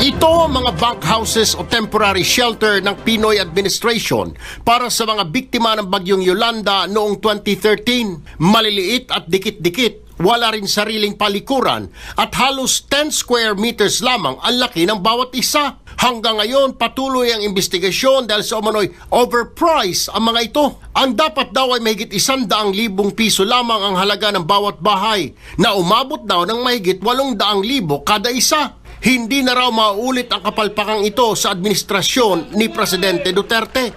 Ito ang mga bunk houses o temporary shelter ng Pinoy administration para sa mga biktima ng bagyong Yolanda noong 2013. Maliliit at dikit-dikit, wala rin sariling palikuran at halos 10 square meters lamang ang laki ng bawat isa. Hanggang ngayon, patuloy ang investigasyon dahil sa umano'y overpriced ang mga ito. Ang dapat daw ay mahigit 100,000 piso lamang ang halaga ng bawat bahay na umabot daw ng mahigit 800,000 kada isa. Hindi na raw mauulit ang kapalpakang ito sa administrasyon ni Presidente Duterte.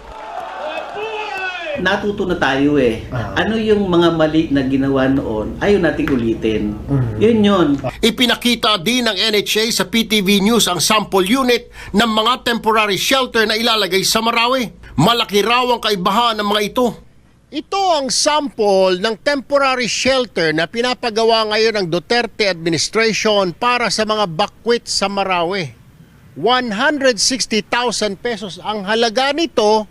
Natuto na tayo eh. Ano yung mga mali na ginawa noon, ayaw nating ulitin. Yun. Ipinakita din ng NHA sa PTV News ang sample unit ng mga temporary shelter na ilalagay sa Marawi. Malaki raw ang kaibahan ng mga ito. Ito ang sample ng temporary shelter na pinapagawa ngayon ng Duterte administration para sa mga bakwit sa Marawi. 160,000 pesos ang halaga nito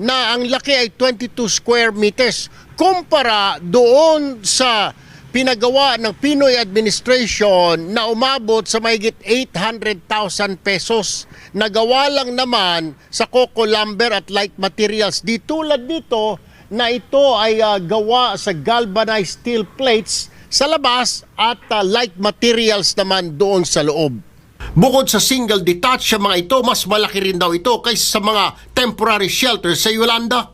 na ang laki ay 22 square meters. Kumpara doon sa pinagawa ng Pinoy administration na umabot sa mahigit 800,000 pesos. Nagawa lang naman sa Coco Lumber at Light Materials. Di tulad dito na ito ay gawa sa galvanized steel plates sa labas at light materials naman doon sa loob. Bukod sa single detached sa mga ito, mas malaki rin daw ito kaysa sa mga temporary shelter sa Yolanda.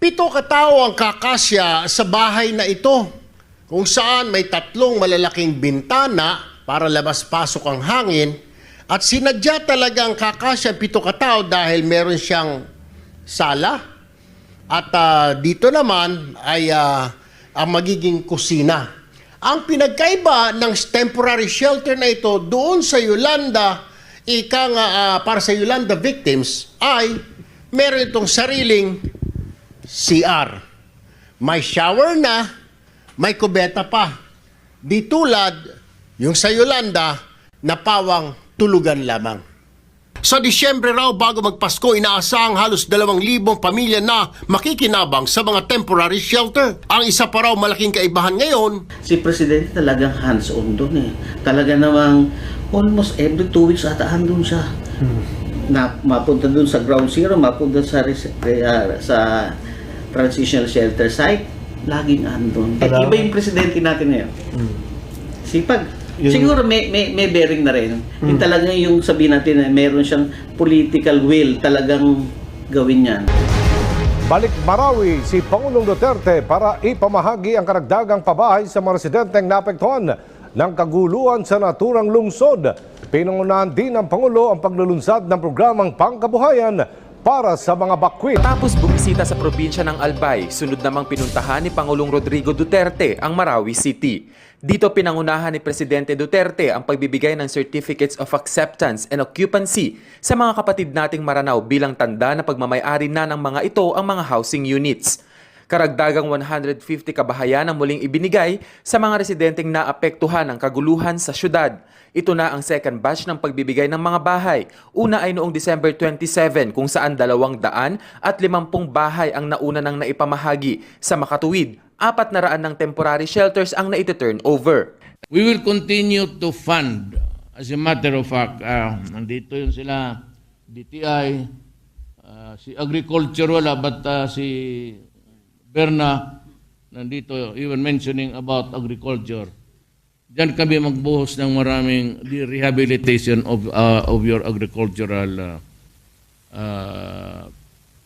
7 katao ang kakasya sa bahay na ito, kung saan may 3 malalaking bintana para labas-pasok ang hangin at sinadya talagang kakasya 7 katao dahil meron siyang sala at dito naman ay ang magiging kusina. Ang pinagkaiba ng temporary shelter na ito doon sa Yolanda, para sa Yolanda victims, ay meron itong sariling CR. May shower na, may kubeta pa. Di tulad yung sa Yolanda na pawang tulugan lamang. Sa Disyembre raw bago magpasko, inaasahang halos 2,000 pamilya na makikinabang sa mga temporary shelter. Ang isa pa raw malaking kaibahan ngayon, Si Presidente talagang hands-on doon eh. Talaga namang almost every 2 weeks ata andun siya. Na mapunta doon sa ground zero, mapunta sa transitional shelter site, laging andun. Iba yung Presidente natin ngayon. Sipag. Siguro may bearing na rin. Yung talagang yung sabihin natin na meron siyang political will talagang gawin yan. Balik Marawi si Pangulong Duterte para ipamahagi ang karagdagang pabahay sa mga residenteng naapektuhan ng kaguluhan sa naturang lungsod. Pinangunahan din ng Pangulo ang paglulunsad ng programang pangkabuhayan para sa mga bakwit. Tapos bumisita sa probinsya ng Albay, sunod namang pinuntahan ni Pangulong Rodrigo Duterte ang Marawi City. Dito pinangunahan ni Presidente Duterte ang pagbibigay ng Certificates of Acceptance and Occupancy sa mga kapatid nating Maranao bilang tanda na pagmamay-ari na ng mga ito ang mga housing units. Karagdagang 150 kabahayan ang muling ibinigay sa mga residenteng naapektuhan ng kaguluhan sa syudad. Ito na ang second batch ng pagbibigay ng mga bahay. Una ay noong December 27 kung saan 250 bahay ang nauna nang naipamahagi. Sa makatuwid, 400 ng temporary shelters ang naiti-turn over. We will continue to fund. As a matter of fact, nandito yun sila, DTI, si Agriculture wala, but si Berna, nandito, even mentioning about agriculture. Diyan kami magbuhos ng maraming rehabilitation of your agricultural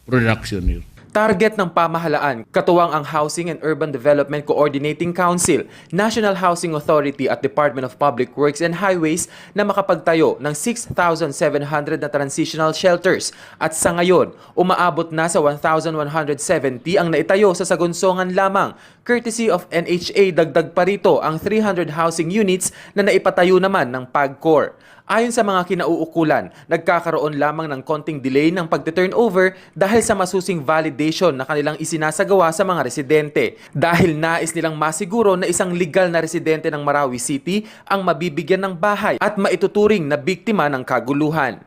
production here. Target ng pamahalaan, katuwang ang Housing and Urban Development Coordinating Council, National Housing Authority at Department of Public Works and Highways na makapagtayo ng 6,700 na transitional shelters at sa ngayon, umaabot na sa 1,170 ang naitayo sa Sagunsongan lamang. Courtesy of NHA, dagdag pa rito ang 300 housing units na naipatayo naman ng PAGCOR. Ayon sa mga kinauukulan, nagkakaroon lamang ng konting delay ng pagte-turnover dahil sa masusing validation na kanilang isinasagawa sa mga residente. Dahil nais nilang masiguro na isang legal na residente ng Marawi City ang mabibigyan ng bahay at maituturing na biktima ng kaguluhan.